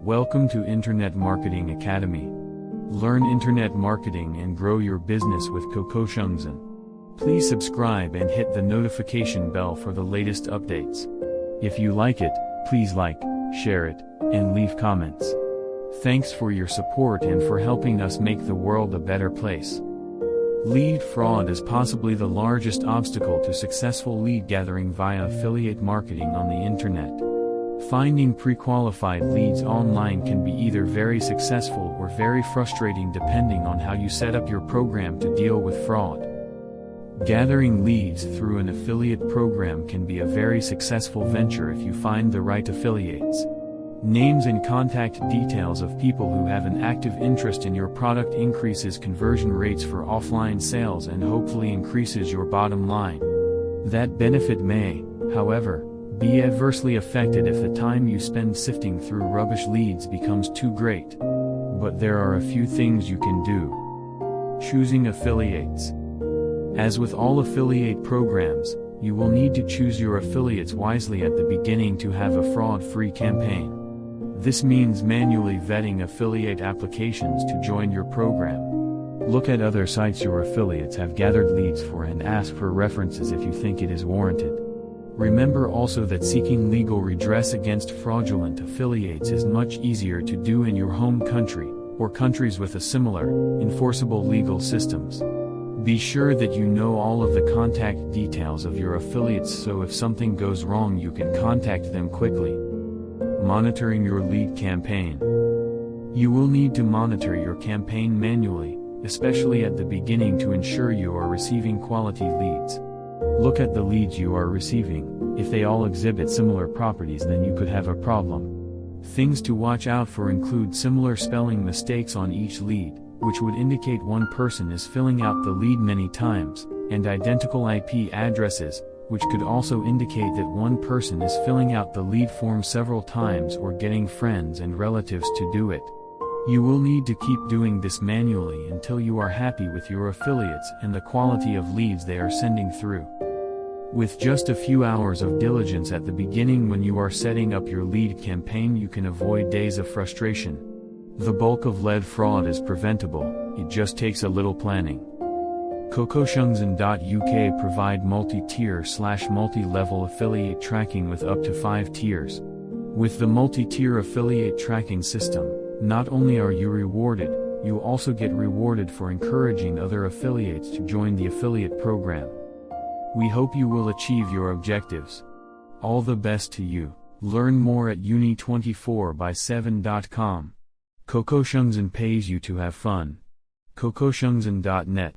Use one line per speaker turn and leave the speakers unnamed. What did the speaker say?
Welcome to Internet Marketing Academy. Learn internet marketing and grow your business with KOKOSHUNGSAN. Please subscribe and hit the notification bell for the latest updates. If you like it, please like, share it, and leave comments. Thanks for your support and for helping us make the world a better place. Lead fraud is possibly the largest obstacle to successful lead gathering via affiliate marketing on the internet. Finding pre-qualified leads online can be either very successful or very frustrating depending on how you set up your program to deal with fraud. Gathering leads through an affiliate program can be a very successful venture if you find the right affiliates. Names and contact details of people who have an active interest in your product increases conversion rates for offline sales and hopefully increases your bottom line. That benefit may, however, be adversely affected if the time you spend sifting through rubbish leads becomes too great. But there are a few things you can do. Choosing affiliates. As with all affiliate programs, you will need to choose your affiliates wisely at the beginning to have a fraud-free campaign. This means manually vetting affiliate applications to join your program. Look at other sites your affiliates have gathered leads for and ask for references if you think it is warranted. Remember also that seeking legal redress against fraudulent affiliates is much easier to do in your home country, or countries with a similar, enforceable legal systems. Be sure that you know all of the contact details of your affiliates so if something goes wrong you can contact them quickly. Monitoring your lead campaign. You will need to monitor your campaign manually, especially at the beginning to ensure you are receiving quality leads. Look at the leads you are receiving. If they all exhibit similar properties, then you could have a problem. Things to watch out for include similar spelling mistakes on each lead, which would indicate one person is filling out the lead many times, and identical IP addresses, which could also indicate that one person is filling out the lead form several times or getting friends and relatives to do it. You will need to keep doing this manually until you are happy with your affiliates and the quality of leads they are sending through. With just a few hours of diligence at the beginning when you are setting up your lead campaign, you can avoid days of frustration. The bulk of lead fraud is preventable, it just takes a little planning. KOKOSHUNGSAN.UK provide multi-tier/multi-level affiliate tracking with up to 5 tiers. With the multi-tier affiliate tracking system, not only are you rewarded, you also get rewarded for encouraging other affiliates to join the affiliate program. We hope you will achieve your objectives. All the best to you. Learn more at uni24by7.com. KOKOSHUNGSAN pays you to have fun. KOKOSHUNGSAN.net